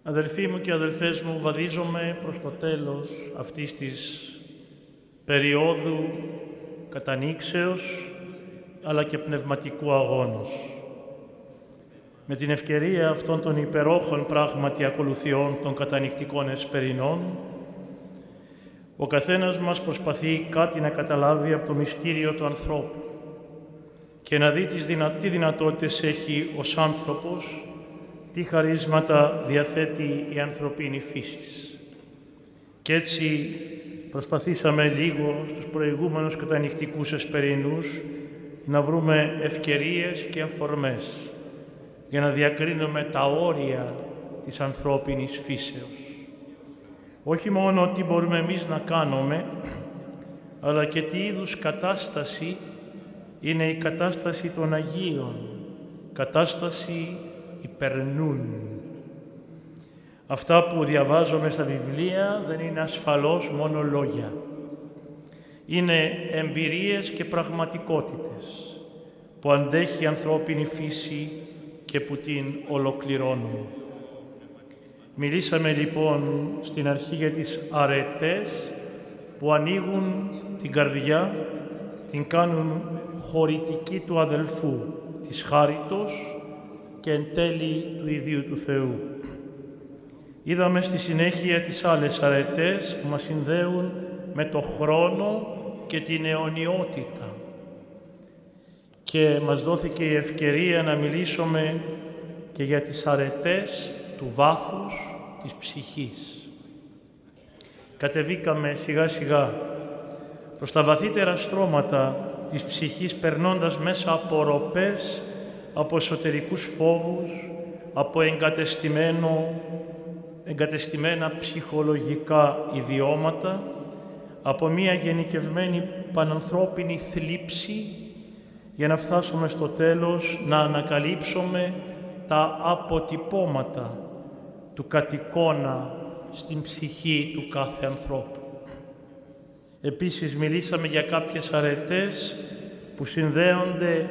Αδελφοί μου και αδελφές μου, βαδίζομαι προς το τέλος αυτής της περίοδου κατανοίξεως, αλλά και πνευματικού αγώνος. Με την ευκαιρία αυτών των υπερόχων πράγματι ακολουθιών των κατανοητικών εσπερινών, ο καθένας μας προσπαθεί κάτι να καταλάβει από το μυστήριο του ανθρώπου και να δει τι δυνατότητες έχει ως άνθρωπος, τι χαρίσματα διαθέτει η ανθρωπίνη φύση. Και έτσι προσπαθήσαμε λίγο στους προηγούμενους κατανοητικούς εσπερινούς να βρούμε ευκαιρίες και αφορμές για να διακρίνουμε τα όρια της ανθρώπινης φύσεως. Όχι μόνο τι μπορούμε εμείς να κάνουμε, αλλά και τι είδους κατάσταση είναι η κατάσταση των Αγίων, κατάσταση υπερνούν. Αυτά που διαβάζουμε στα βιβλία δεν είναι ασφαλώς μόνο λόγια. Είναι εμπειρίες και πραγματικότητες που αντέχει η ανθρώπινη φύση και που την ολοκληρώνουν. Μιλήσαμε λοιπόν στην αρχή για τις αρετές που ανοίγουν την καρδιά, την κάνουν χωρητική του αδελφού, της χάριτος και εν τέλει του ιδίου του Θεού. Είδαμε στη συνέχεια τις άλλες αρετές που μας συνδέουν με το χρόνο και την αιωνιότητα. Και μας δόθηκε η ευκαιρία να μιλήσουμε και για τις αρετές του βάθους της ψυχής. Κατεβήκαμε σιγά σιγά προς τα βαθύτερα στρώματα της ψυχής, περνώντας μέσα από ροπές, από εσωτερικούς φόβους, από εγκατεστημένα ψυχολογικά ιδιώματα, από μία γενικευμένη πανανθρώπινη θλίψη, για να φτάσουμε στο τέλος να ανακαλύψουμε τα αποτυπώματα του κατ' στην ψυχή του κάθε ανθρώπου. Επίσης μιλήσαμε για κάποιες αρετές που συνδέονται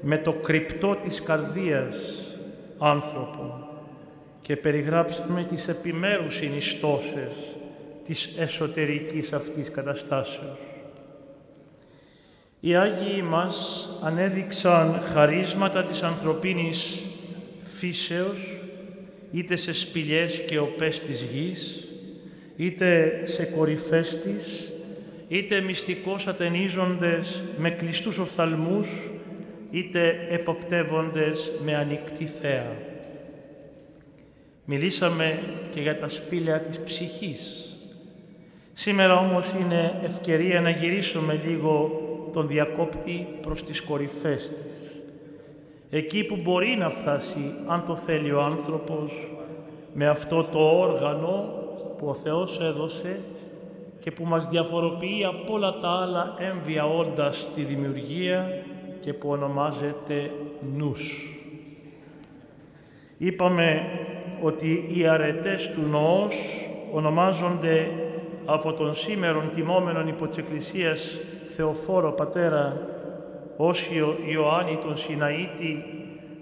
με το κρυπτό της καρδίας άνθρωπο και περιγράψαμε τις επιμέρους συνιστώσεις της εσωτερικής αυτής καταστάσεως. Οι Άγιοι μας ανέδειξαν χαρίσματα της ανθρωπίνης φύσεως, είτε σε σπηλιές και οπές της γης, είτε σε κορυφές της, είτε μυστικώς ατενίζοντες με κλειστούς οφθαλμούς, είτε εποπτεύοντες με ανοιχτή θέα. Μιλήσαμε και για τα σπήλαια της ψυχής. Σήμερα όμως είναι ευκαιρία να γυρίσουμε λίγο τον διακόπτη προς τις κορυφές της. Εκεί που μπορεί να φτάσει, αν το θέλει ο άνθρωπος, με αυτό το όργανο που ο Θεός έδωσε και που μας διαφοροποιεί από όλα τα άλλα έμβια όντα στη δημιουργία και που ονομάζεται νους. Είπαμε ότι οι αρετές του νοός ονομάζονται από τον σήμερον τιμόμενον υπό της Εκκλησίας Θεοφόρο Πατέρα Όσιο Ιωάννη τον Σιναήτη,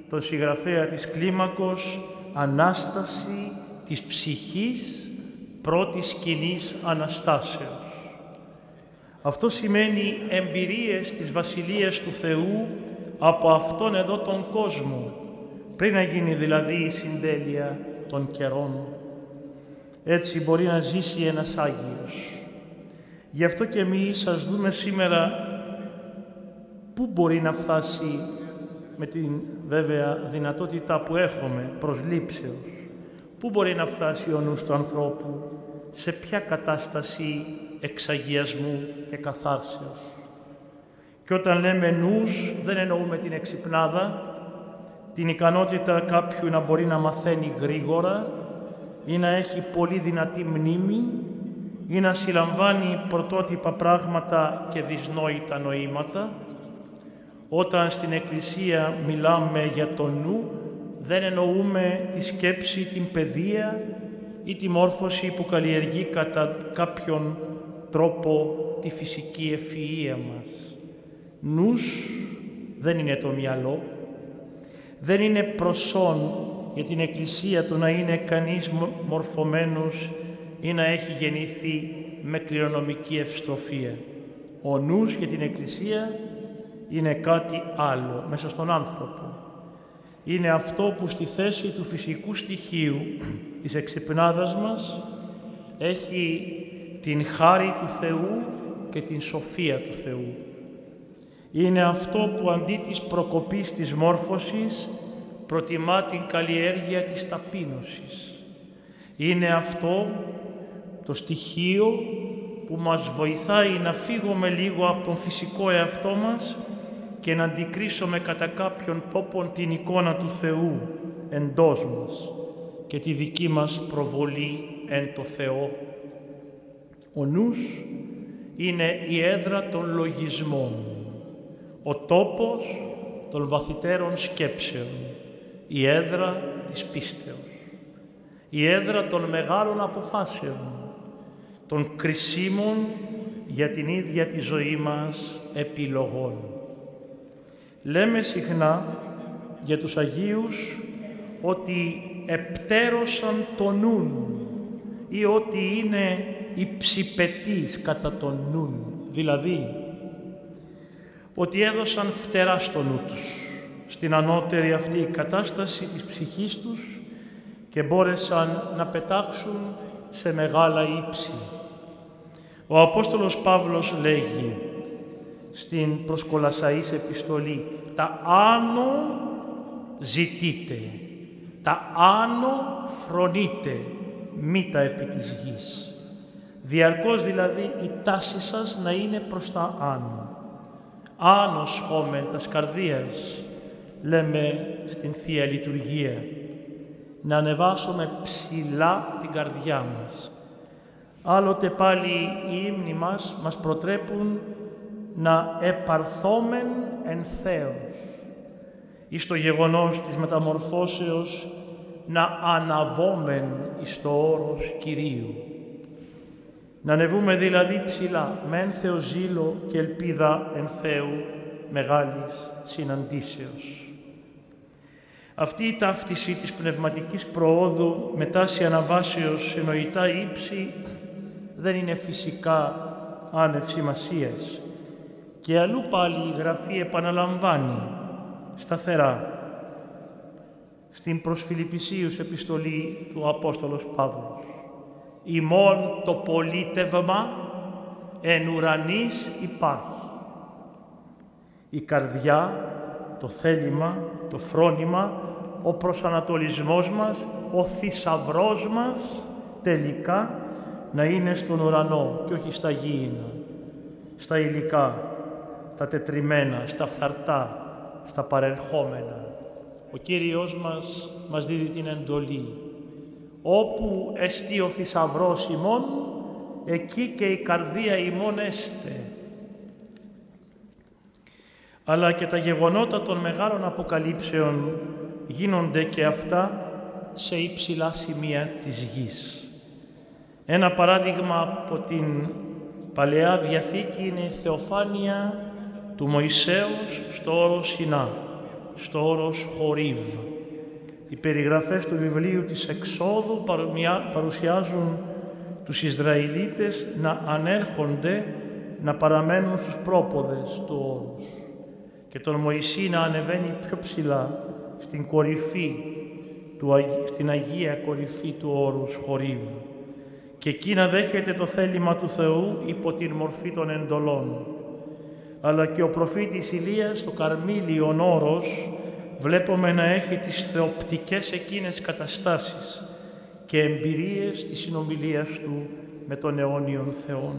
τον συγγραφέα της Κλίμακος, Ανάσταση της ψυχής πρώτης κοινής Αναστάσεως. Αυτό σημαίνει εμπειρίες της Βασιλείας του Θεού από αυτόν εδώ τον κόσμο, πριν να γίνει δηλαδή η συντέλεια των καιρών. Έτσι μπορεί να ζήσει ένας Άγιος. Γι' αυτό και εμείς σας δούμε σήμερα πού μπορεί να φτάσει με την βέβαια δυνατότητα που έχουμε προσλήψεως. Πού μπορεί να φτάσει ο νους του ανθρώπου, σε ποια κατάσταση εξαγιασμού και καθάρσεως. Και όταν λέμε νους δεν εννοούμε την εξυπνάδα, την ικανότητα κάποιου να μπορεί να μαθαίνει γρήγορα ή να έχει πολύ δυνατή μνήμη ή να συλλαμβάνει πρωτότυπα πράγματα και δυσνόητα νοήματα. Όταν στην Εκκλησία μιλάμε για το νου, δεν εννοούμε τη σκέψη, την παιδεία ή τη μόρφωση που καλλιεργεί κατά κάποιον τρόπο τη φυσική ευφυΐα μας. Νους δεν είναι το μυαλό, δεν είναι προσόν για την Εκκλησία το να είναι κανείς μορφωμένος ή να έχει γεννηθεί με κληρονομική ευστροφία. Ο νους για την Εκκλησία είναι κάτι άλλο μέσα στον άνθρωπο. Είναι αυτό που στη θέση του φυσικού στοιχείου της εξυπνάδας μας έχει την χάρη του Θεού και την σοφία του Θεού. Είναι αυτό που αντί της προκοπής της μόρφωσης προτιμά την καλλιέργεια της ταπείνωσης. Είναι αυτό το στοιχείο που μας βοηθάει να φύγουμε λίγο από τον φυσικό εαυτό μας και να αντικρίσουμε κατά κάποιον τόπον την εικόνα του Θεού εντός μας και τη δική μας προβολή εν το Θεό. Ο νους είναι η έδρα των λογισμών, ο τόπος των βαθυτέρων σκέψεων, η έδρα της πίστεως, η έδρα των μεγάλων αποφάσεων, των κρισίμων για την ίδια τη ζωή μας επιλογών. Λέμε συχνά για τους Αγίους ότι επτέρωσαν το νουν ή ότι είναι υψηπετείς κατά τον νουν, δηλαδή ότι έδωσαν φτερά στο νου τους, στην ανώτερη αυτή κατάσταση της ψυχής τους και μπόρεσαν να πετάξουν σε μεγάλα ύψη. Ο Απόστολος Παύλος λέγει στην προς Κολασσαείς επιστολή «Τα άνω ζητείτε, τα άνω φρονείτε, μη τα επί της γης». Διαρκώς δηλαδή η τάση σας να είναι προς τα άνω. Άνω σχόμεν τας καρδίας, λέμε στην Θεία Λειτουργία, να ανεβάσουμε ψηλά την καρδιά μας. Άλλοτε πάλι οι ύμνοι μας προτρέπουν να επαρθόμεν εν Θεός ή στο γεγονός της μεταμορφώσεως να αναβόμεν εις το όρος Κυρίου. Να ανεβούμε δηλαδή ψηλά με ένθεο ζήλο και ελπίδα εν Θεού μεγάλης συναντήσεως. Αυτή η ταύτιση της πνευματικής προόδου με τάση αναβάσεως σε νοητά ύψη δεν είναι φυσικά άνευ σημασίας. Και αλλού πάλι η Γραφή επαναλαμβάνει σταθερά στην προς Φιλιππισίους επιστολή του Απόστολος Παύλος. «Ημών το πολίτευμα εν ουρανής υπάρχει». Η καρδιά, το θέλημα, το φρόνημα, ο προσανατολισμός μας, ο θησαυρός μας τελικά να είναι στον ουρανό και όχι στα γήινα, στα υλικά, στα τετριμένα, στα φθαρτά, στα παρερχόμενα. Ο Κύριος μας δίδει την εντολή. Όπου εστί ο θησαυρός ημών, εκεί και η καρδία ημών έστε. Αλλά και τα γεγονότα των μεγάλων αποκαλύψεων γίνονται και αυτά σε υψηλά σημεία της γης. Ένα παράδειγμα από την Παλαιά Διαθήκη είναι η θεοφάνεια του Μωυσέως στο όρος Σινά, στο όρος Χορίβ. Οι περιγραφές του βιβλίου της Εξόδου παρουσιάζουν τους Ισραηλίτες να ανέρχονται, να παραμένουν στους πρόποδες του όρους και τον Μωυσή να ανεβαίνει πιο ψηλά στην κορυφή, στην Αγία κορυφή του όρους Χορίβ και εκεί να δέχεται το θέλημα του Θεού υπό την μορφή των εντολών. Αλλά και ο προφήτης Ηλίας στο Καρμίλιον όρος βλέπουμε να έχει τις θεοπτικές εκείνες καταστάσεις και εμπειρίες της συνομιλίας του με τον αιώνιον Θεόν.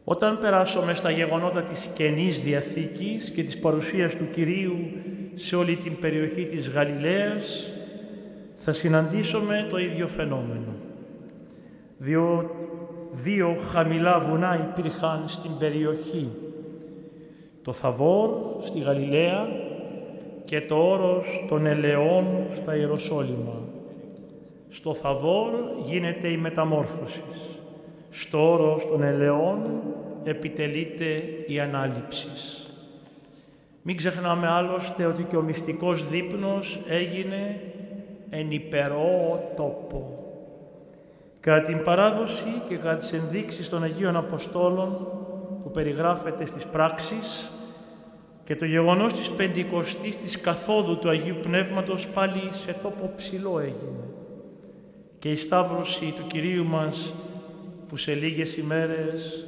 Όταν περάσουμε στα γεγονότα της Καινής Διαθήκης και της παρουσίας του Κυρίου σε όλη την περιοχή της Γαλιλαίας, θα συναντήσουμε το ίδιο φαινόμενο. Δύο χαμηλά βουνά υπήρχαν στην περιοχή. Το Θαβόρ στη Γαλιλαία και το όρος των Ελαιών στα Ιεροσόλυμα. Στο Θαβόρ γίνεται η μεταμόρφωση. Στο όρος των Ελαιών επιτελείται η ανάληψη. Μην ξεχνάμε άλλωστε ότι και ο μυστικός δείπνος έγινε εν υπερό τόπο. Κατά την παράδοση και κατά τις ενδείξεις των Αγίων Αποστόλων που περιγράφεται στις πράξεις και το γεγονός της Πεντηκοστής της καθόδου του Αγίου Πνεύματος πάλι σε τόπο ψηλό έγινε. Και η Σταύρωση του Κυρίου μας που σε λίγες ημέρες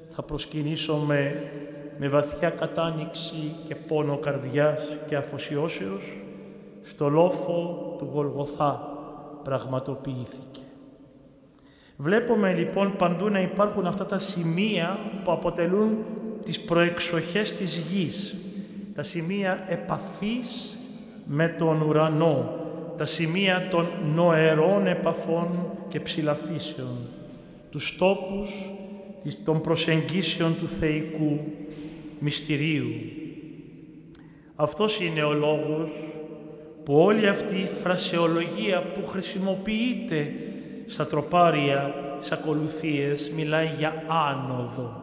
θα προσκυνήσουμε με βαθιά κατάνοιξη και πόνο καρδιάς και αφοσιώσεως στο λόφο του Γολγοθά πραγματοποιήθηκε. Βλέπουμε λοιπόν παντού να υπάρχουν αυτά τα σημεία που αποτελούν τις προεξοχές της γης, τα σημεία επαφής με τον ουρανό, τα σημεία των νοερών επαφών και ψηλαφήσεων, τους τόπους των προσεγγίσεων του θεϊκού μυστηρίου. Αυτός είναι ο λόγος που όλη αυτή η φρασεολογία που χρησιμοποιείται στα τροπάρια, στις ακολουθίες, μιλάει για άνοδο,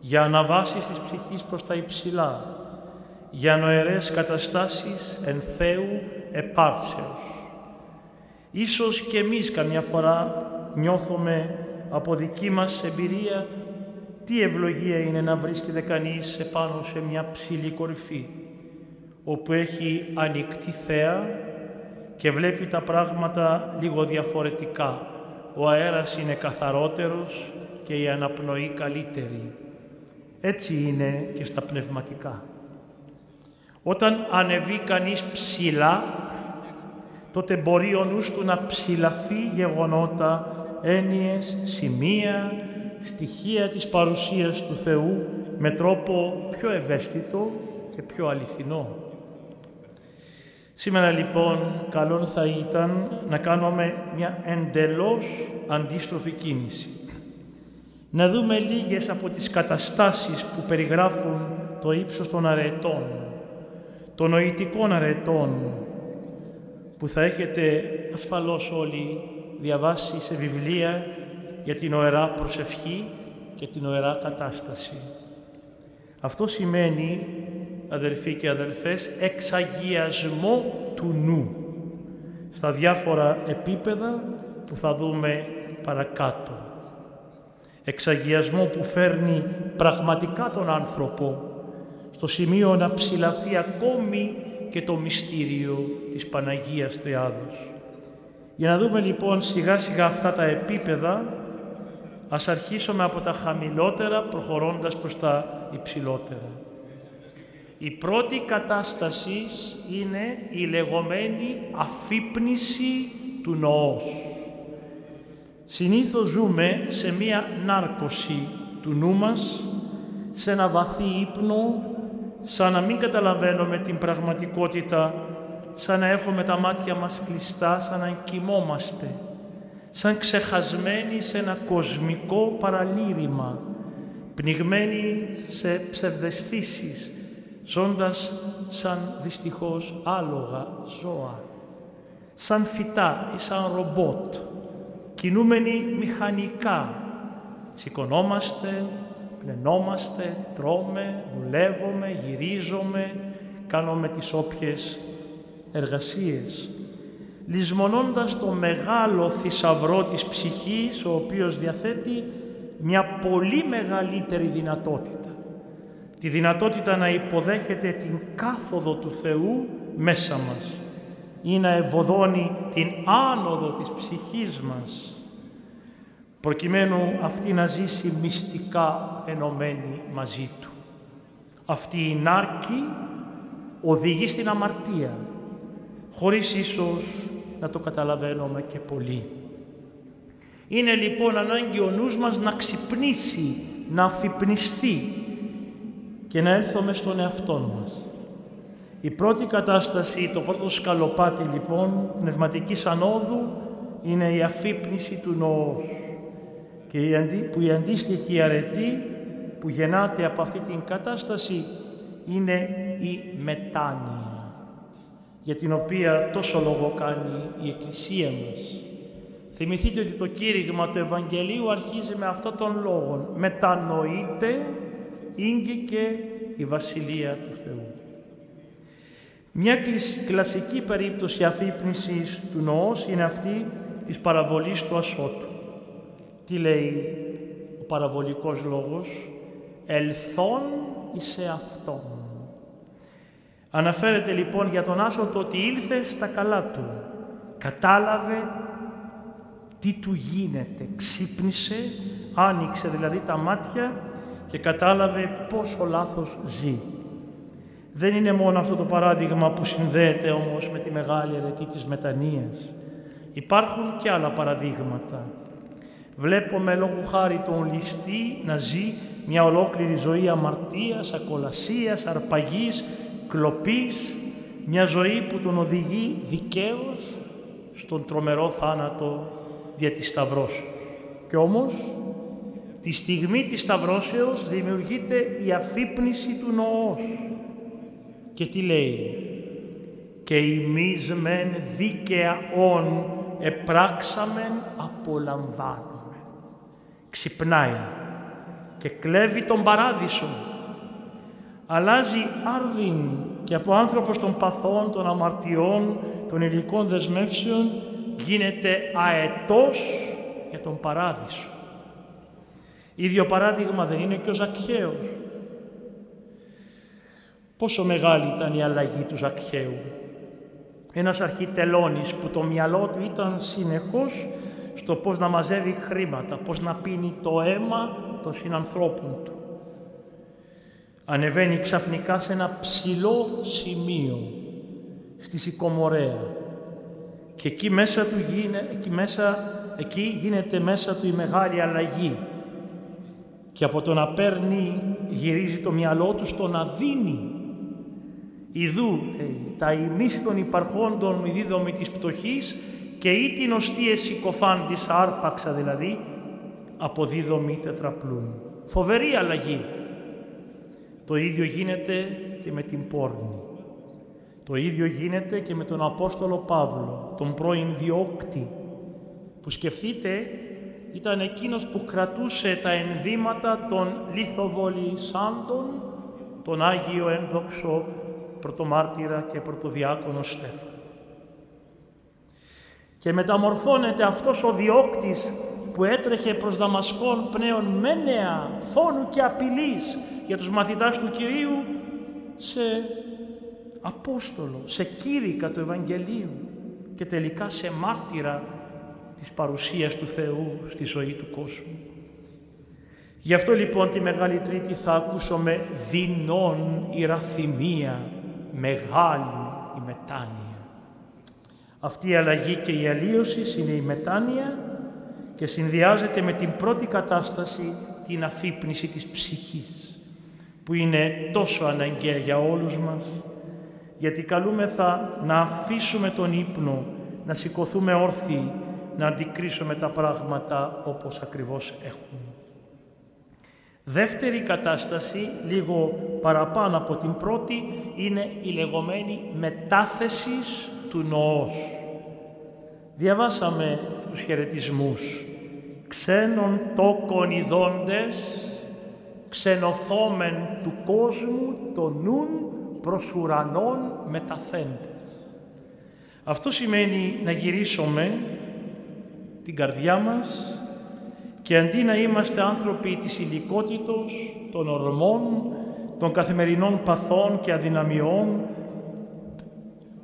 για αναβάσεις της ψυχής προς τα υψηλά, για νοερές καταστάσεις εν Θεού επάρσεως. Ίσως και εμείς καμιά φορά νιώθουμε από δική μας εμπειρία τι ευλογία είναι να βρίσκεται κανείς επάνω σε μια ψηλή κορυφή, όπου έχει ανοιχτή θέα και βλέπει τα πράγματα λίγο διαφορετικά. Ο αέρας είναι καθαρότερος και η αναπνοή καλύτερη. Έτσι είναι και στα πνευματικά. Όταν ανεβεί κανείς ψηλά, τότε μπορεί ο νους του να ψηλαφεί γεγονότα, έννοιες, σημεία, στοιχεία της παρουσίας του Θεού με τρόπο πιο ευαίσθητο και πιο αληθινό. Σήμερα λοιπόν καλόν θα ήταν να κάνουμε μια εντελώς αντίστροφη κίνηση. Να δούμε λίγες από τις καταστάσεις που περιγράφουν το ύψος των αρετών, των νοητικών αρετών, που θα έχετε ασφαλώς όλοι διαβάσει σε βιβλία για την ωερά προσευχή και την ωερά κατάσταση. Αυτό σημαίνει, αδελφοί και αδελφές, εξαγιασμό του νου στα διάφορα επίπεδα που θα δούμε παρακάτω. Εξαγιασμό που φέρνει πραγματικά τον άνθρωπο στο σημείο να ψηλαφεί ακόμη και το μυστήριο της Παναγίας Τριάδος. Για να δούμε λοιπόν σιγά σιγά αυτά τα επίπεδα, ας αρχίσουμε από τα χαμηλότερα προχωρώντας προς τα υψηλότερα. Η πρώτη κατάσταση είναι η λεγόμενη αφύπνιση του νοός. Συνήθως ζούμε σε μία νάρκωση του νου μας, σε ένα βαθύ ύπνο, σαν να μην καταλαβαίνουμε την πραγματικότητα, σαν να έχουμε τα μάτια μας κλειστά, σαν να κοιμόμαστε, σαν ξεχασμένοι σε ένα κοσμικό παραλήρημα, πνιγμένοι σε ψευδαισθήσεις, ζώντας σαν δυστυχώς άλογα ζώα, σαν φυτά ή σαν ρομπότ, κινούμενοι μηχανικά. Σηκωνόμαστε, πλενόμαστε, τρώμε, δουλεύουμε, γυρίζουμε, κάνουμε τις όποιες εργασίες, λησμονώντας το μεγάλο θησαυρό της ψυχής, ο οποίος διαθέτει μια πολύ μεγαλύτερη δυνατότητα. Τη δυνατότητα να υποδέχεται την κάθοδο του Θεού μέσα μας ή να ευωδώνει την άνοδο της ψυχής μας, προκειμένου αυτή να ζήσει μυστικά ενωμένη μαζί Του. Αυτή η νάρκη οδηγεί στην αμαρτία, χωρίς ίσως να το καταλαβαίνουμε και πολύ. Είναι λοιπόν ανάγκη ο νους μας να ξυπνήσει, να αφυπνιστεί και να έλθουμε στον εαυτό μας. Η πρώτη κατάσταση, το πρώτο σκαλοπάτι λοιπόν πνευματικής ανόδου είναι η αφύπνιση του νοός και η αντίστοιχη αρετή που γεννάται από αυτή την κατάσταση είναι η μετάνοια, για την οποία τόσο λόγο κάνει η Εκκλησία μας. Θυμηθείτε ότι το κήρυγμα του Ευαγγελίου αρχίζει με αυτόν τον λόγο. Μετανοείτε, ήγγε και η Βασιλεία του Θεού. Μια κλασική περίπτωση αφύπνισης του νοός είναι αυτή της παραβολής του ασώτου. Τι λέει ο παραβολικός λόγος? Ελθόν εις εαυτόν. Αναφέρεται λοιπόν για τον άσωτο ότι ήλθε στα καλά του. Κατάλαβε τι του γίνεται. Ξύπνησε, άνοιξε δηλαδή τα μάτια και κατάλαβε πόσο λάθος ζει. Δεν είναι μόνο αυτό το παράδειγμα που συνδέεται όμως με τη μεγάλη αρετή της μετανοίας. Υπάρχουν και άλλα παραδείγματα. Βλέπουμε λόγω χάρη τον ληστή να ζει μια ολόκληρη ζωή αμαρτίας, ακολασίας, αρπαγής, κλοπής, μια ζωή που τον οδηγεί δικαίως στον τρομερό θάνατο δια της σταυρώσεως. Και όμως, τη στιγμή της σταυρώσεως δημιουργείται η αφύπνιση του νοός. Και τι λέει? «Και ημείς μεν δίκαια όν επράξαμεν απολαμβάνουμε». Ξυπνάει και κλέβει τον παράδεισο. Αλλάζει άρδιν και από άνθρωπος των παθών, των αμαρτιών, των υλικών δεσμεύσεων γίνεται αετός για τον παράδεισο. Ίδιο παράδειγμα δεν είναι και ο Ζακχαίος? Πόσο μεγάλη ήταν η αλλαγή του Ζακχαίου. Ένας αρχιτελώνης που το μυαλό του ήταν συνεχώς στο πώς να μαζεύει χρήματα, πώς να πίνει το αίμα των συνανθρώπων του. Ανεβαίνει ξαφνικά σε ένα ψηλό σημείο, στη Σικομορέα, και εκεί γίνεται μέσα του η μεγάλη αλλαγή. Και από το να παίρνει γυρίζει το μυαλό του στο να δίνει. Ιδού, λέει, τα ημίση των υπαρχόντων μη δίδομη της πτωχής και ή την οστή εσυκοφάντης άρπαξα δηλαδή αποδίδομη τετραπλούν. Φοβερή αλλαγή. Το ίδιο γίνεται και με την πόρνη. Το ίδιο γίνεται και με τον Απόστολο Παύλο, τον πρώην διώκτη, που σκεφτείτε ήταν εκείνος που κρατούσε τα ενδύματα των λιθοβολισάντων, τον Άγιο ένδοξο πρωτομάρτυρα και πρωτοδιάκονο Στέφανο. Και μεταμορφώνεται αυτός ο διώκτης που έτρεχε προς Δαμασκόν πνέον μένεα, φόνου και απειλής για τους μαθητάς του Κυρίου σε Απόστολο, σε κήρυκα του Ευαγγελίου και τελικά σε μάρτυρα της παρουσίας του Θεού στη ζωή του κόσμου. Γι' αυτό λοιπόν τη Μεγάλη Τρίτη θα ακούσουμε δεινών η ραθυμία, μεγάλη η μετάνοια. Αυτή η αλλαγή και η αλλίωση είναι η μετάνοια και συνδυάζεται με την πρώτη κατάσταση, την αφύπνιση της ψυχής, που είναι τόσο αναγκαία για όλους μας, γιατί καλούμεθα να αφήσουμε τον ύπνο, να σηκωθούμε όρθιοι, να αντικρίσουμε τα πράγματα όπως ακριβώς έχουν. Δεύτερη κατάσταση, λίγο παραπάνω από την πρώτη, είναι η λεγόμενη μετάθεση του νοός. Διαβάσαμε στους χαιρετισμούς «Ξένων τόκων ειδώντες, ξενοφόμεν του κόσμου το νουν προς ουρανών μεταθέντες». Αυτό σημαίνει να γυρίσουμε την καρδιά μας και αντί να είμαστε άνθρωποι της υλικότητος, των ορμών, των καθημερινών παθών και αδυναμιών,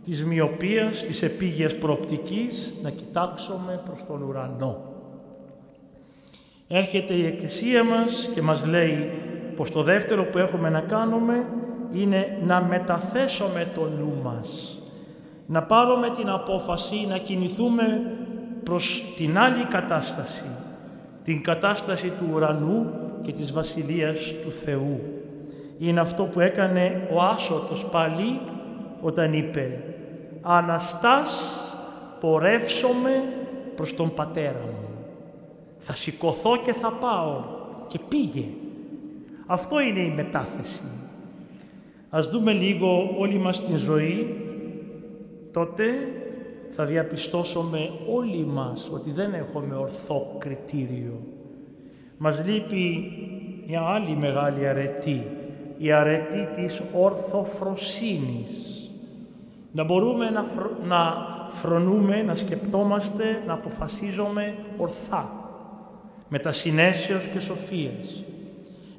της μοιοπίας, της επίγειας προοπτικής, να κοιτάξουμε προς τον ουρανό. Έρχεται η Εκκλησία μας και μας λέει πως το δεύτερο που έχουμε να κάνουμε είναι να μεταθέσουμε το νου μας, να πάρουμε την απόφαση να κινηθούμε προς την άλλη κατάσταση, την κατάσταση του ουρανού και της Βασιλείας του Θεού. Είναι αυτό που έκανε ο άσωτος πάλι όταν είπε «Αναστάς πορεύσομαι προς τον Πατέρα μου. Θα σηκωθώ και θα πάω». Και πήγε. Αυτό είναι η μετάθεση. Ας δούμε λίγο όλη μας την ζωή, τότε θα διαπιστώσουμε όλοι μας ότι δεν έχουμε ορθό κριτήριο. Μας λείπει μια άλλη μεγάλη αρετή, η αρετή της ορθοφροσύνης. Να μπορούμε να φρονούμε, να σκεπτόμαστε, να αποφασίζουμε ορθά, με τα συνέσεως και σοφίας.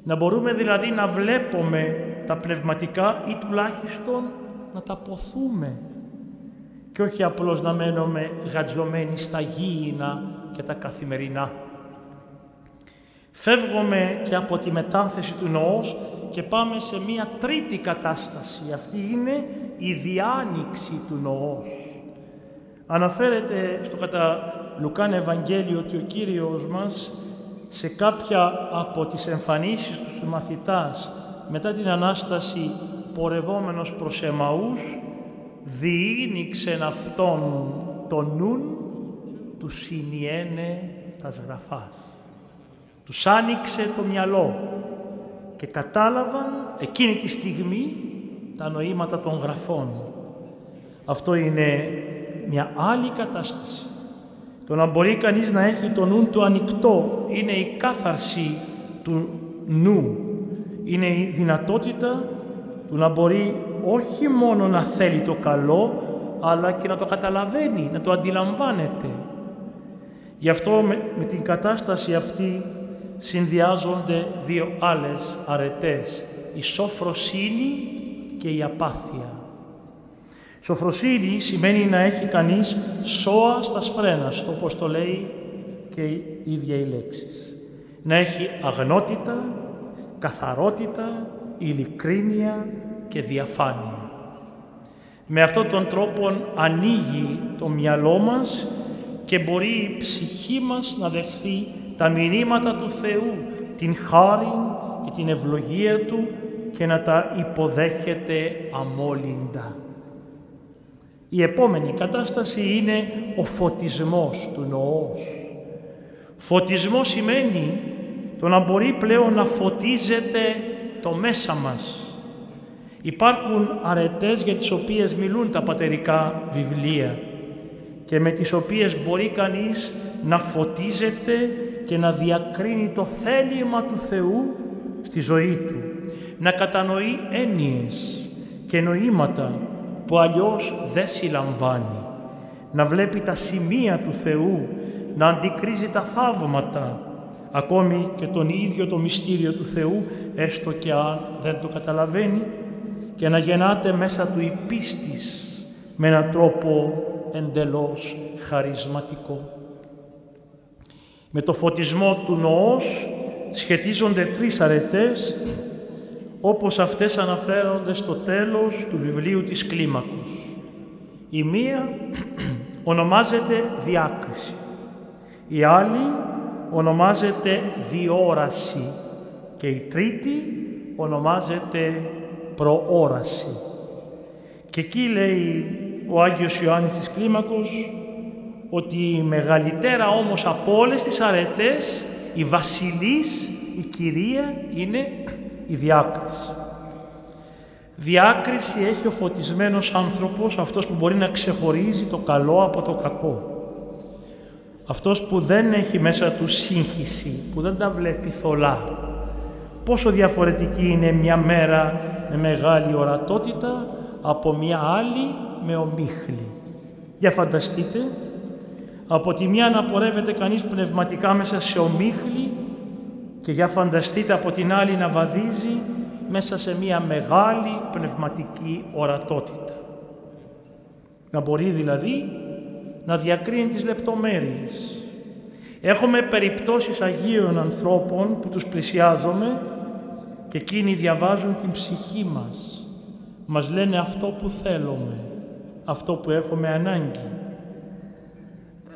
Να μπορούμε δηλαδή να βλέπουμε τα πνευματικά ή τουλάχιστον να τα ποθούμε και όχι απλώς να μένουμε γατζωμένοι στα γήινα και τα καθημερινά. Φεύγουμε και από τη μετάθεση του νοός και πάμε σε μία τρίτη κατάσταση. Αυτή είναι η διάνοιξη του νοός. Αναφέρεται στο κατά Λουκάν Ευαγγέλιο ότι ο Κύριος μας σε κάποια από τις εμφανίσεις του στους μαθητάς μετά την Ανάσταση πορευόμενος προς Εμαούς διήνυξεν αυτόν το νουν του συνιένε τας γραφάς. Τους άνοιξε το μυαλό και κατάλαβαν εκείνη τη στιγμή τα νοήματα των γραφών. Αυτό είναι μια άλλη κατάσταση. Το να μπορεί κανείς να έχει το νου του ανοιχτό είναι η κάθαρση του νου. Είναι η δυνατότητα του να μπορεί όχι μόνο να θέλει το καλό, αλλά και να το καταλαβαίνει, να το αντιλαμβάνεται. Γι' αυτό με την κατάσταση αυτή συνδυάζονται δύο άλλες αρετές, η σοφροσύνη και η απάθεια. Σοφροσύνη σημαίνει να έχει κανείς σώα στα σφρένας, όπως το λέει και η ίδια η λέξη. Να έχει αγνότητα, καθαρότητα, ειλικρίνεια και διαφάνεια. Με αυτόν τον τρόπο ανοίγει το μυαλό μας και μπορεί η ψυχή μας να δεχθεί τα μηνύματα του Θεού, την χάρη και την ευλογία Του και να τα υποδέχεται αμόλυντα. Η επόμενη κατάσταση είναι ο φωτισμός του νοός. Φωτισμός σημαίνει το να μπορεί πλέον να φωτίζεται το μέσα μας. Υπάρχουν αρετές για τις οποίες μιλούν τα πατερικά βιβλία και με τις οποίες μπορεί κανείς να φωτίζεται και να διακρίνει το θέλημα του Θεού στη ζωή του, να κατανοεί έννοιες και νοήματα που αλλιώς δεν συλλαμβάνει, να βλέπει τα σημεία του Θεού, να αντικρίζει τα θαύματα, ακόμη και τον ίδιο το μυστήριο του Θεού, έστω και αν δεν το καταλαβαίνει, και να γεννάται μέσα του η πίστης με έναν τρόπο εντελώς χαρισματικό. Με το φωτισμό του νοός σχετίζονται τρεις αρετές, όπως αυτές αναφέρονται στο τέλος του βιβλίου της Κλίμακος. Η μία ονομάζεται διάκριση, η άλλη ονομάζεται διόραση και η τρίτη ονομάζεται προόραση. Και εκεί λέει ο Άγιος Ιωάννης της Κλίμακος ότι η μεγαλύτερα όμως από όλες τις αρετές, η βασιλής, η κυρία είναι η διάκριση. Διάκριση έχει ο φωτισμένος άνθρωπος, αυτός που μπορεί να ξεχωρίζει το καλό από το κακό. Αυτός που δεν έχει μέσα του σύγχυση, που δεν τα βλέπει θολά. Πόσο διαφορετική είναι μια μέρα με μεγάλη ορατότητα από μια άλλη με ομίχλη. Για φανταστείτε, από τη μια να πορεύεται κανείς πνευματικά μέσα σε ομίχλη και για φανταστείτε από την άλλη να βαδίζει μέσα σε μια μεγάλη πνευματική ορατότητα. Να μπορεί δηλαδή να διακρίνει τις λεπτομέρειες. Έχουμε περιπτώσεις Αγίων ανθρώπων που τους πλησιάζουμε και εκείνοι διαβάζουν την ψυχή μας. Μας λένε αυτό που θέλουμε, αυτό που έχουμε ανάγκη.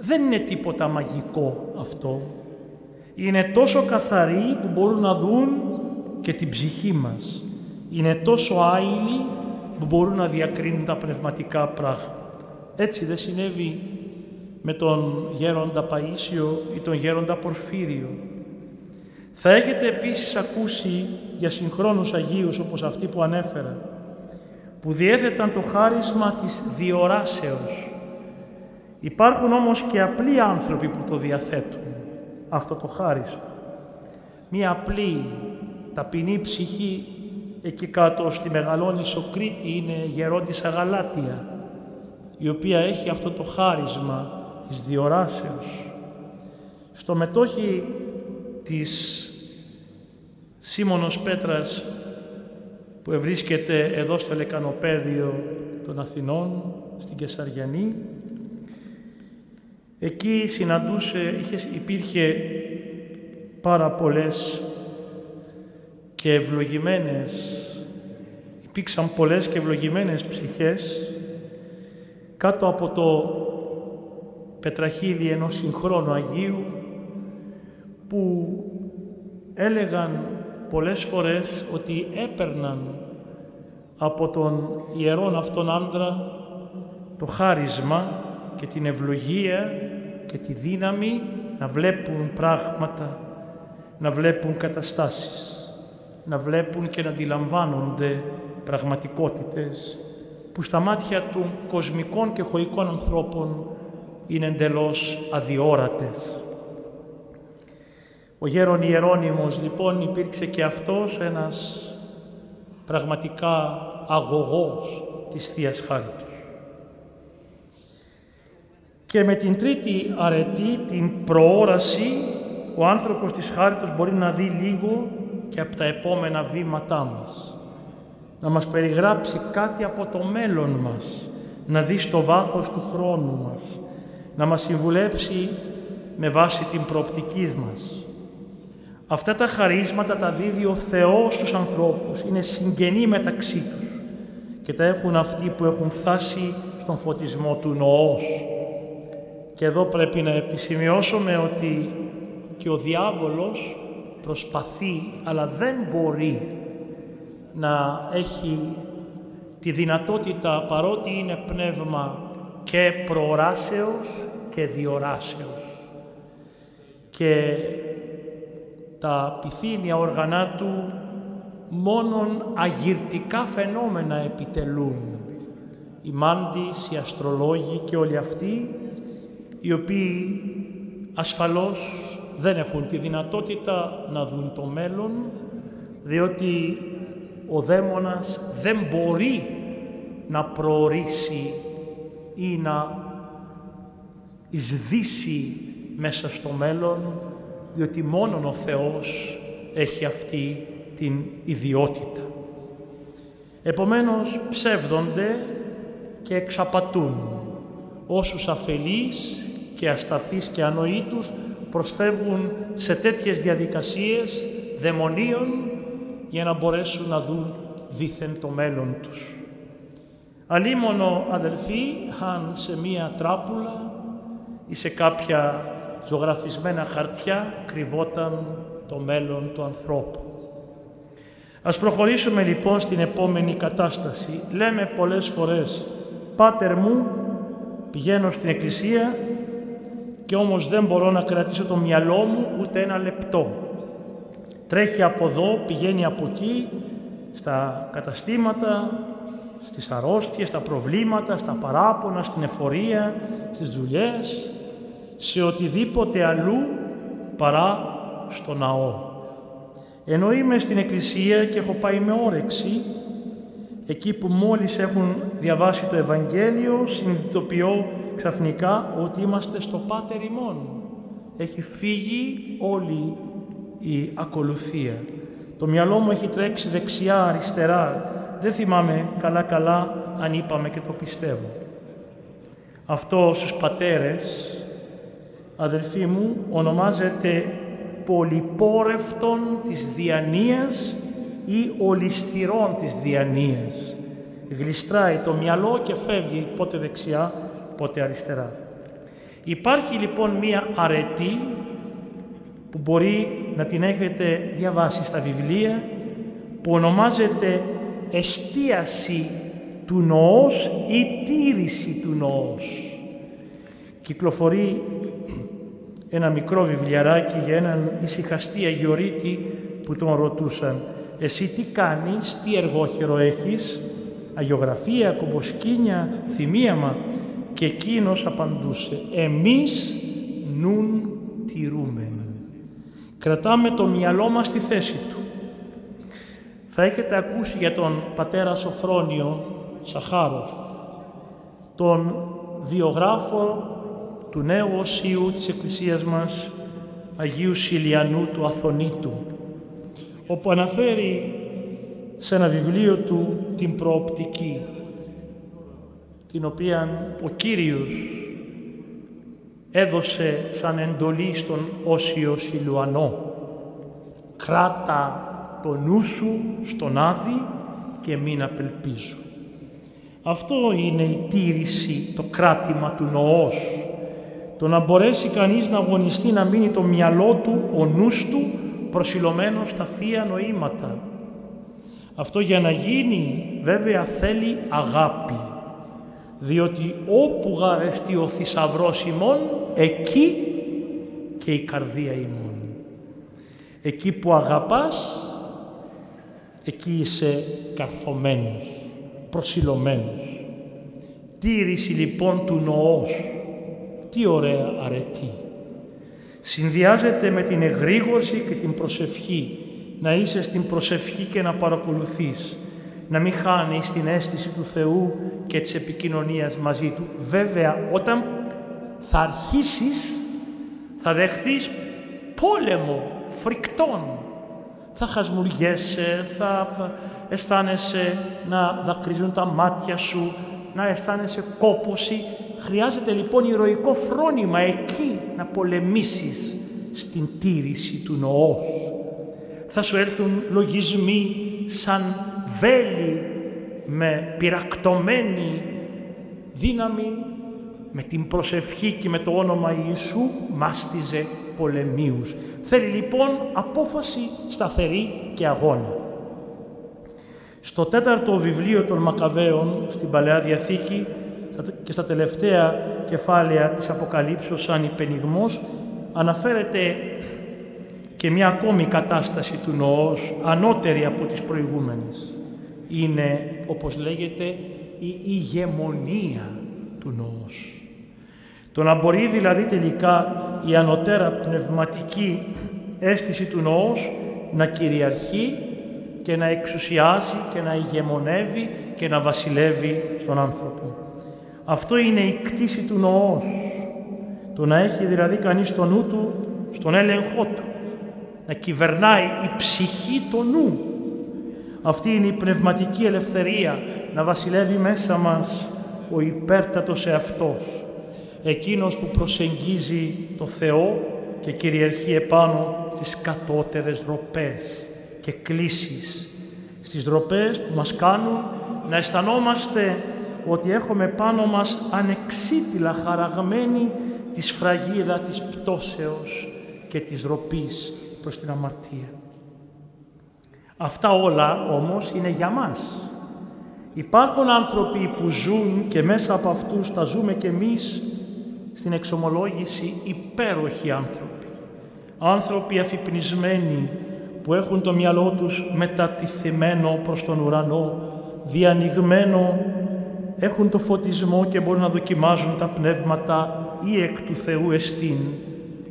Δεν είναι τίποτα μαγικό αυτό. Είναι τόσο καθαροί που μπορούν να δουν και την ψυχή μας. Είναι τόσο άειλοι που μπορούν να διακρίνουν τα πνευματικά πράγματα. Έτσι δεν συνέβη με τον γέροντα Παΐσιο ή τον γέροντα Πορφύριο. Θα έχετε επίσης ακούσει για συγχρόνους Αγίους όπως αυτοί που ανέφερα, που διέθεταν το χάρισμα της διοράσεως. Υπάρχουν όμως και απλοί άνθρωποι που το διαθέτουν, αυτό το χάρισμα. Μία απλή, ταπεινή ψυχή εκεί κάτω στη Μεγαλόνισσο Κρήτη είναι γερόντισσα Γαλάτια, η οποία έχει αυτό το χάρισμα της διοράσεως. Στο μετόχι της Σίμωνος Πέτρας που ευρίσκεται εδώ στο Λεκανοπαίδιο των Αθηνών, στην Κεσαριανή, εκεί υπήρχε πάρα πολλές και υπήρξαν πολλές και ευλογημένες ψυχές κάτω από το πετραχύλι ενός συγχρόνου Αγίου, που έλεγαν πολλές φορές ότι έπαιρναν από τον ιερόν αυτόν άντρα το χάρισμα και την ευλογία και τη δύναμη να βλέπουν πράγματα, να βλέπουν καταστάσεις, να βλέπουν και να αντιλαμβάνονται πραγματικότητες που στα μάτια των κοσμικών και χωικών ανθρώπων είναι εντελώς αδιόρατες. Ο γέρον Ιερώνυμος λοιπόν υπήρξε και αυτός ένας πραγματικά αγωγός της Θείας Χάριτος. Και με την τρίτη αρετή, την προόραση, ο άνθρωπος της Χάριτος μπορεί να δει λίγο και από τα επόμενα βήματά μας. Να μας περιγράψει κάτι από το μέλλον μας, να δει στο βάθος του χρόνου μας, να μας συμβουλέψει με βάση την προοπτική μας. Αυτά τα χαρίσματα τα δίδει ο Θεός στους ανθρώπους, είναι συγγενή μεταξύ τους και τα έχουν αυτοί που έχουν φτάσει στον φωτισμό του νοός. Και εδώ πρέπει να επισημειώσουμε ότι και ο διάβολος προσπαθεί, αλλά δεν μπορεί να έχει τη δυνατότητα, παρότι είναι πνεύμα και προοράσεως και διοράσεως. Και τα πυθύνια όργανα του μόνον αγυρτικά φαινόμενα επιτελούν. Οι μάντις, οι αστρολόγοι και όλοι αυτοί, οι οποίοι ασφαλώς δεν έχουν τη δυνατότητα να δουν το μέλλον, διότι ο δαίμονας δεν μπορεί να προορίσει ή να εισδύσει μέσα στο μέλλον, διότι μόνον ο Θεός έχει αυτή την ιδιότητα. Επομένως ψεύδονται και εξαπατούν όσους αφελείς και ασταθείς και ανοήτους προσφεύγουν σε τέτοιες διαδικασίες δαιμονίων για να μπορέσουν να δουν δήθεν το μέλλον τους. Αλίμονο, αδελφοί, αν σε μία τράπουλα ή σε κάποια ζωγραφισμένα χαρτιά κρυβόταν το μέλλον του ανθρώπου. Ας προχωρήσουμε λοιπόν στην επόμενη κατάσταση. Λέμε πολλές φορές, «Πάτερ μου, πηγαίνω στην εκκλησία και όμως δεν μπορώ να κρατήσω το μυαλό μου ούτε ένα λεπτό. Τρέχει από εδώ, πηγαίνει από εκεί, στα καταστήματα, στις αρρώστιες, στα προβλήματα, στα παράπονα, στην εφορία, στις δουλειές, σε οτιδήποτε αλλού παρά στο ναό. Ενώ είμαι στην εκκλησία και έχω πάει με όρεξη, εκεί που μόλις έχουν διαβάσει το Ευαγγέλιο, συνειδητοποιώ ξαφνικά ότι είμαστε στο Πάτερ ημών. Έχει φύγει όλη η ακολουθία. Το μυαλό μου έχει τρέξει δεξιά, αριστερά. Δεν θυμάμαι καλά αν είπαμε και το πιστεύω. Αυτό στους πατέρες, αδελφοί μου, ονομάζεται πολυπόρευτον της διανοίας ή ολισθηρών της διανοίας. Γλιστράει το μυαλό και φεύγει πότε δεξιά, πότε αριστερά. Υπάρχει λοιπόν μία αρετή που μπορεί να την έχετε διαβάσει στα βιβλία, που ονομάζεται εστίαση του νοός ή τήρηση του νοός. Κυκλοφορεί ένα μικρό βιβλιαράκι για έναν ησυχαστή αγιορείτη που τον ρωτούσαν «Εσύ τι κάνεις, τι εργόχερο έχεις, αγιογραφία, κομποσκήνια, θυμίαμα?» Και εκείνος απαντούσε «Εμείς νουν τηρούμεν». Κρατάμε το μυαλό μας στη θέση του. Θα έχετε ακούσει για τον πατέρα Σοφρόνιο Σαχάροφ, τον βιογράφο του νέου οσίου της Εκκλησίας μας, Αγίου Σιλιανού του Αθωνίτου, όπου αναφέρει σε ένα βιβλίο του την προοπτική, την οποία ο Κύριος έδωσε σαν εντολή στον Όσιο Σιλουανό. Κράτα το νου σου στον Άδη και μην απελπίζω. Αυτό είναι η τήρηση, το κράτημα του νοός. Το να μπορέσει κανείς να αγωνιστεί να μείνει το μυαλό του, ο νους του, προσιλωμένο στα Θεία Νοήματα. Αυτό για να γίνει βέβαια θέλει αγάπη, διότι όπου γαρεστεί ο θησαυρός ημών, εκεί και η καρδία ημών. Εκεί που αγαπάς, εκεί είσαι καρφωμένος, προσιλωμένος. Τήρηση λοιπόν του νοός, τι ωραία αρετή. Συνδυάζεται με την εγρήγορση και την προσευχή, να είσαι στην προσευχή και να παρακολουθείς, να μην χάνεις την αίσθηση του Θεού και της επικοινωνίας μαζί Του. Βέβαια, όταν θα αρχίσεις, θα δεχθείς πόλεμο φρικτών. Θα χασμουριέσαι, θα αισθάνεσαι να δακρύζουν τα μάτια σου, να αισθάνεσαι κόπωση. Χρειάζεται λοιπόν ηρωικό φρόνημα εκεί να πολεμήσεις στην τήρηση του νοός. Θα σου έρθουν λογισμοί σαν βέλη με πυρακτωμένη δύναμη, με την προσευχή και με το όνομα Ιησού μάστιζε πολεμίους. Θέλει λοιπόν απόφαση σταθερή και αγώνα. Στο 4ο βιβλίο των Μακαβαίων στην Παλαιά Διαθήκη και στα τελευταία κεφάλαια της Αποκαλύψεως σαν υπενιγμός αναφέρεται και μια ακόμη κατάσταση του νοός, ανώτερη από τις προηγούμενες. Είναι, όπως λέγεται, η ηγεμονία του νοός. Το να μπορεί δηλαδή τελικά η ανωτέρα πνευματική αίσθηση του νοός να κυριαρχεί και να εξουσιάζει και να ηγεμονεύει και να βασιλεύει στον άνθρωπο. Αυτό είναι η κτήση του νοός. Το να έχει δηλαδή κανείς το νου του στον έλεγχό του. Να κυβερνάει η ψυχή το νου. Αυτή είναι η πνευματική ελευθερία, να βασιλεύει μέσα μας ο υπέρτατος εαυτός. Εκείνος που προσεγγίζει το Θεό και κυριαρχεί επάνω στις κατώτερες ντροπές και κλίσεις. Στις ντροπές που μας κάνουν να αισθανόμαστε ότι έχουμε πάνω μας ανεξίτηλα χαραγμένη τη σφραγίδα της πτώσεως και της ντροπής προς την αμαρτία. Αυτά όλα όμως είναι για μας. Υπάρχουν άνθρωποι που ζουν και μέσα από αυτούς τα ζούμε κι εμείς στην εξομολόγηση υπέροχοι άνθρωποι. Άνθρωποι αφυπνισμένοι που έχουν το μυαλό τους μετατιθεμένο προς τον ουρανό, διανοιγμένο, έχουν το φωτισμό και μπορούν να δοκιμάζουν τα πνεύματα ή εκ του Θεού εστίν.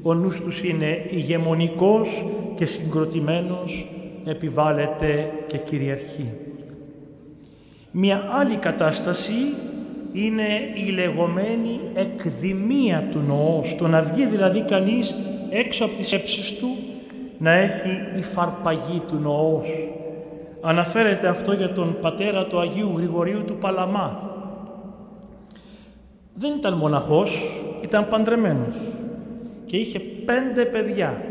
Ο νους τους είναι ηγεμονικός και συγκροτημένος, επιβάλλεται και κυριαρχεί. Μια άλλη κατάσταση είναι η λεγόμενη εκδημία του νοός, το να βγει δηλαδή κανείς έξω από τις σκέψεις του, να έχει η φαρπαγή του νοός. Αναφέρεται αυτό για τον πατέρα του Αγίου Γρηγορίου του Παλαμά. Δεν ήταν μοναχός, ήταν παντρεμένος και είχε 5 παιδιά.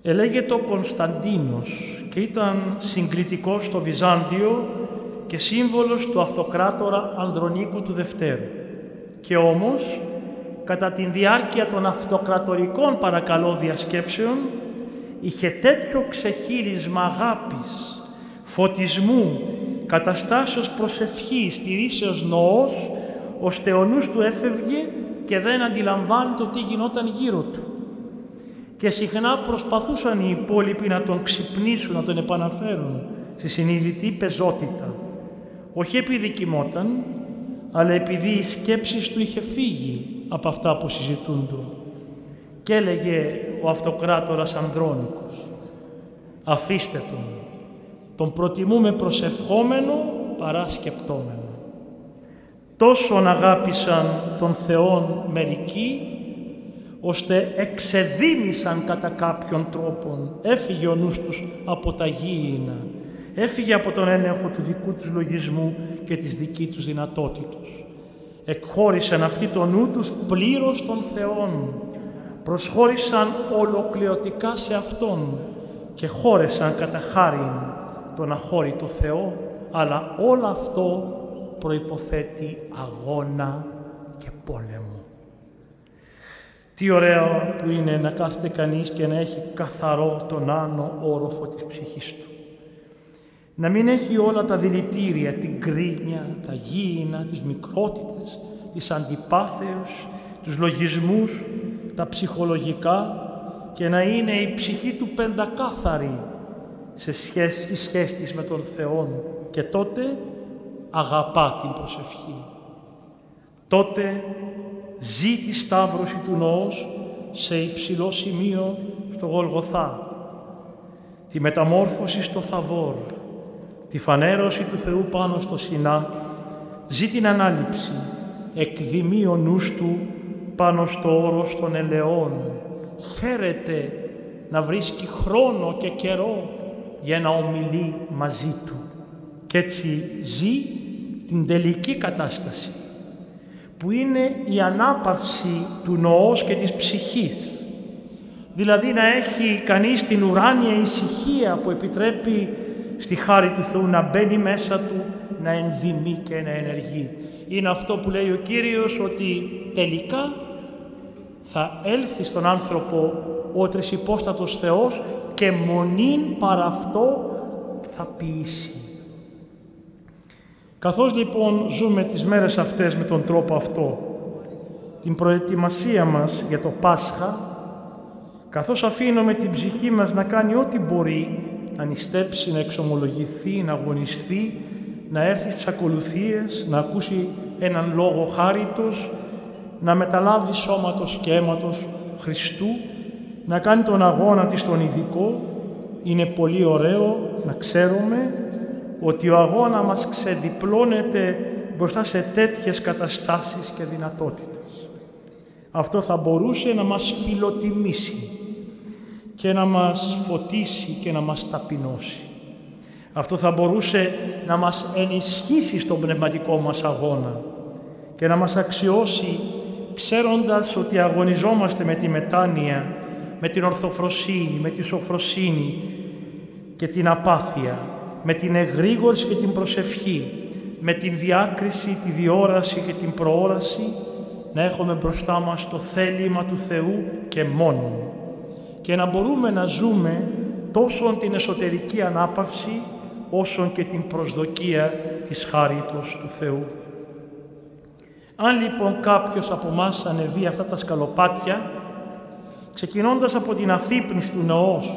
Ελέγεται ο Κωνσταντίνος και ήταν συγκλητικός στο Βυζάντιο και σύμβολος του αυτοκράτορα Ανδρονίκου του Δευτέρου. Και όμως, κατά τη διάρκεια των αυτοκρατορικών παρακαλώ διασκέψεων, είχε τέτοιο ξεχύρισμα αγάπης, φωτισμού, καταστάσεως προσευχής, στηρίσεως νοός, ώστε ο νους του έφευγε και δεν αντιλαμβάνει το τι γινόταν γύρω του. Και συχνά προσπαθούσαν οι υπόλοιποι να τον ξυπνήσουν, να τον επαναφέρουν στη συνειδητή πεζότητα. Όχι επειδή κοιμόταν, αλλά επειδή η σκέψη του είχε φύγει από αυτά που συζητούνται. Και έλεγε ο αυτοκράτορας Ανδρώνικος, αφήστε τον, Τον προτιμούμε προσευχόμενο παρά σκεπτόμενο. Τόσον αγάπησαν τον Θεόν μερικοί, ώστε εξεδίμησαν κατά κάποιον τρόπον. Έφυγε ο νους τους από τα γήινα, έφυγε από τον έλεγχο του δικού τους λογισμού και της δική τους δυνατότητος. Εκχώρησαν αυτοί το νου τους πλήρως των Θεών, προσχώρησαν ολοκληρωτικά σε Αυτόν και χώρεσαν κατά χάριν τον αχώρητο Θεό, αλλά όλο αυτό προϋποθέτει αγώνα και πόλεμο. Τι ωραίο που είναι να κάθεται κανείς και να έχει καθαρό τον άνω όροφο της ψυχής του. Να μην έχει όλα τα δηλητήρια, την κρίνια, τα γήινα, τις μικρότητες, τις αντιπάθειες, τους λογισμούς, τα ψυχολογικά και να είναι η ψυχή του πεντακάθαρη στη σχέση της με τον Θεό και τότε αγαπά την προσευχή. Τότε ζει τη σταύρωση του νοός σε υψηλό σημείο στο Γολγοθά, τη μεταμόρφωση στο Θαβόρ, τη φανέρωση του Θεού πάνω στο Σινά, ζει την ανάληψη, εκδημεί ο νους του πάνω στο όρος των ελαιών, χαίρεται να βρίσκει χρόνο και καιρό για να ομιλεί μαζί του. Κι έτσι ζει την τελική κατάσταση, που είναι η ανάπαυση του νοός και της ψυχής. Δηλαδή να έχει κανείς την ουράνια ησυχία που επιτρέπει στη χάρη του Θεού να μπαίνει μέσα του, να ενδυμεί και να ενεργεί. Είναι αυτό που λέει ο Κύριος, ότι τελικά θα έλθει στον άνθρωπο ο τρισυπόστατος Θεός και μονήν παρά αυτό θα ποιήσει. Καθώς λοιπόν ζούμε τις μέρες αυτές με τον τρόπο αυτό, την προετοιμασία μας για το Πάσχα, καθώς αφήνουμε την ψυχή μας να κάνει ό,τι μπορεί, να νηστέψει, να εξομολογηθεί, να αγωνιστεί, να έρθει στις ακολουθίες, να ακούσει έναν λόγο χάριτος, να μεταλάβει σώματος και αίματος Χριστού, να κάνει τον αγώνα της τον ειδικό, είναι πολύ ωραίο να ξέρουμε ότι ο αγώνα μας ξεδιπλώνεται μπροστά σε τέτοιες καταστάσεις και δυνατότητες. Αυτό θα μπορούσε να μας φιλοτιμήσει και να μας φωτίσει και να μας ταπεινώσει. Αυτό θα μπορούσε να μας ενισχύσει στον πνευματικό μας αγώνα και να μας αξιώσει, ξέροντας ότι αγωνιζόμαστε με τη μετάνοια, με την ορθοφροσύνη, με τη σοφροσύνη και την απάθεια, με την εγρήγορση και την προσευχή, με την διάκριση, τη διόραση και την προόραση, να έχουμε μπροστά μας το θέλημα του Θεού και μόνον και να μπορούμε να ζούμε τόσο την εσωτερική ανάπαυση όσο και την προσδοκία της χάριτος του Θεού. Αν λοιπόν κάποιος από εμάς ανεβεί αυτά τα σκαλοπάτια, ξεκινώντας από την αφύπνιση του νοός,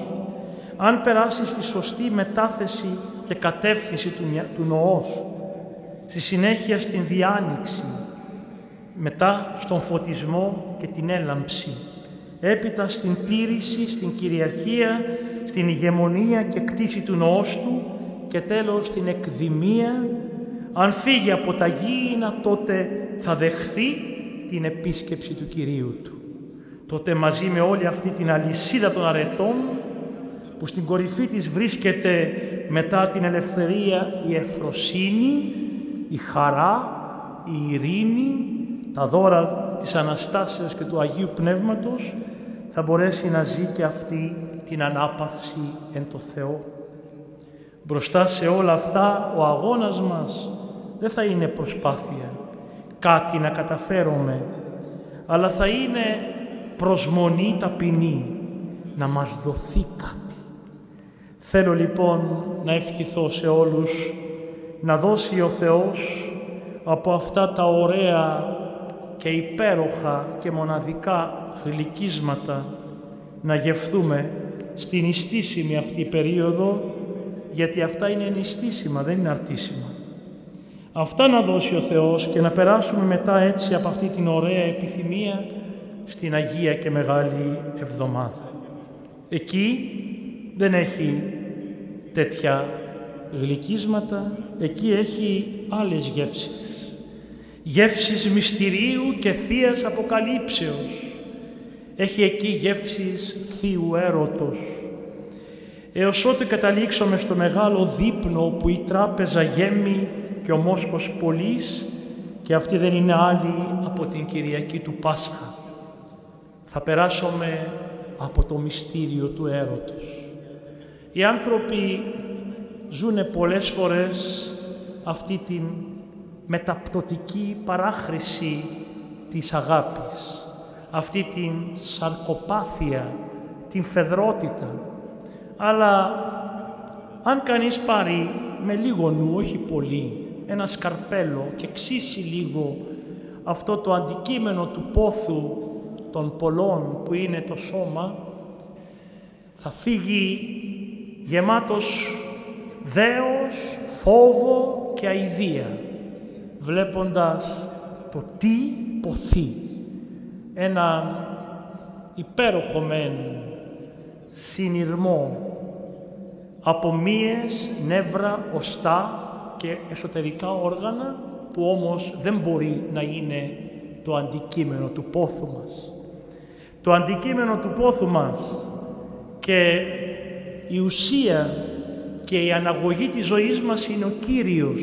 αν περάσει στη σωστή μετάθεση και κατεύθυνση του νοός, στη συνέχεια στην διάνοιξη, μετά στον φωτισμό και την έλαμψη, έπειτα στην τήρηση, στην κυριαρχία, στην ηγεμονία και κτήση του νοός του και τέλος στην εκδημία, αν φύγει από τα γήινα, τότε θα δεχθεί την επίσκεψη του Κυρίου του. Τότε μαζί με όλη αυτή την αλυσίδα των αρετών, που στην κορυφή της βρίσκεται μετά την ελευθερία η ευφροσύνη, η χαρά, η ειρήνη, τα δώρα της Αναστάσεως και του Αγίου Πνεύματος, θα μπορέσει να ζει και αυτή την ανάπαυση εν το Θεό. Μπροστά σε όλα αυτά, ο αγώνας μας δεν θα είναι προσπάθεια, κάτι να καταφέρουμε, αλλά θα είναι προσμονή ταπεινή, να μας δοθεί κάτι. Θέλω λοιπόν να ευχηθώ σε όλους να δώσει ο Θεός από αυτά τα ωραία και υπέροχα και μοναδικά γλυκίσματα να γευθούμε στην νηστίσιμη αυτή περίοδο, γιατί αυτά είναι νηστίσιμα, δεν είναι αρτίσιμα. Αυτά να δώσει ο Θεός και να περάσουμε μετά έτσι από αυτή την ωραία επιθυμία στην Αγία και Μεγάλη Εβδομάδα. Εκεί δεν έχει τέτοια γλυκίσματα, εκεί έχει άλλες γεύσεις. Γεύσεις μυστηρίου και θείας αποκαλύψεως. Έχει εκεί γεύσεις θείου έρωτος. Έως ότε καταλήξαμε στο μεγάλο δείπνο που η τράπεζα γέμει και ο μόσχος πολλής, και αυτή δεν είναι άλλη από την Κυριακή του Πάσχα. Θα περάσουμε από το μυστήριο του έρωτος. Οι άνθρωποι ζουνε πολλές φορές αυτή την μεταπτωτική παράχρηση της αγάπης, αυτή την σαρκοπάθεια, την φεδρότητα. Αλλά αν κανείς πάρει με λίγο νου, όχι πολύ, ένα σκαρπέλο και ξύσει λίγο αυτό το αντικείμενο του πόθου των πολλών που είναι το σώμα, θα φύγει γεμάτος δέος, φόβο και αηδία, βλέποντας το τι ποθεί. Έναν υπέροχο μεν συνειρμό από μύες, νεύρα, οστά και εσωτερικά όργανα, που όμως δεν μπορεί να είναι το αντικείμενο του πόθου μας. Το αντικείμενο του πόθου μας και η ουσία και η αναγωγή της ζωής μας είναι ο Κύριος.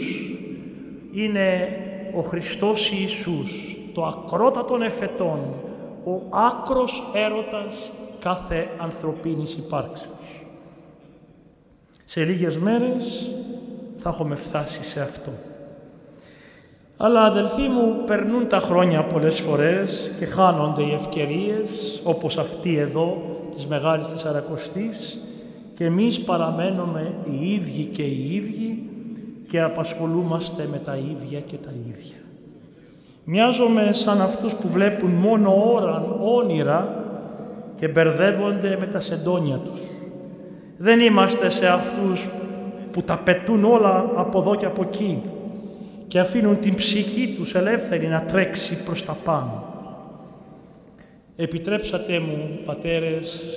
Είναι ο Χριστός Ιησούς, το ακρότατον εφετών, ο άκρος έρωτας κάθε ανθρωπίνης υπάρξεως. Σε λίγες μέρες θα έχουμε φτάσει σε αυτό. Αλλά αδελφοί μου, περνούν τα χρόνια πολλές φορές και χάνονται οι ευκαιρίες, όπως αυτή εδώ της Μεγάλης Τεσσαρακοστής, και εμείς παραμένουμε οι ίδιοι και οι ίδιοι και απασχολούμαστε με τα ίδια και τα ίδια. Μοιάζομαι σαν αυτούς που βλέπουν μόνο όνειρα και μπερδεύονται με τα σεντόνια τους. Δεν είμαστε σε αυτούς που τα πετούν όλα από εδώ και από εκεί και αφήνουν την ψυχή τους ελεύθερη να τρέξει προς τα πάνω. Επιτρέψατε μου, πατέρες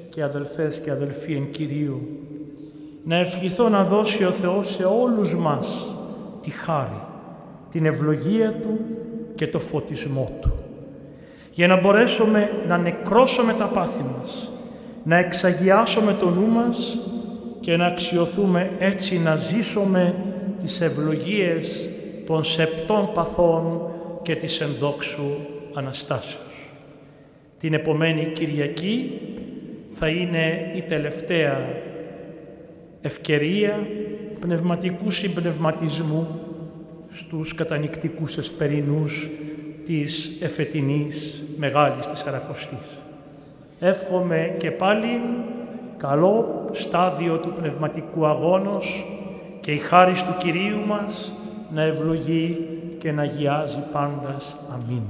και αδελφές και αδελφοί εν Κυρίου, να ευχηθώ να δώσει ο Θεός σε όλους μας τη χάρη, την ευλογία Του και το φωτισμό Του, για να μπορέσουμε να νεκρώσουμε τα πάθη μας, να εξαγιάσουμε το νου μας και να αξιωθούμε έτσι να ζήσουμε τις ευλογίες των σεπτών παθών και της ενδόξου Αναστάσεως. Την επομένη Κυριακή θα είναι η τελευταία ευκαιρία πνευματικού συμπνευματισμού στους κατανυκτικούς εσπερινούς της εφετινής Μεγάλης Τεσσαρακοστής. Εύχομαι και πάλι καλό στάδιο του πνευματικού αγώνος και η χάρις του Κυρίου μας να ευλογεί και να αγιάζει πάντας. Αμήν.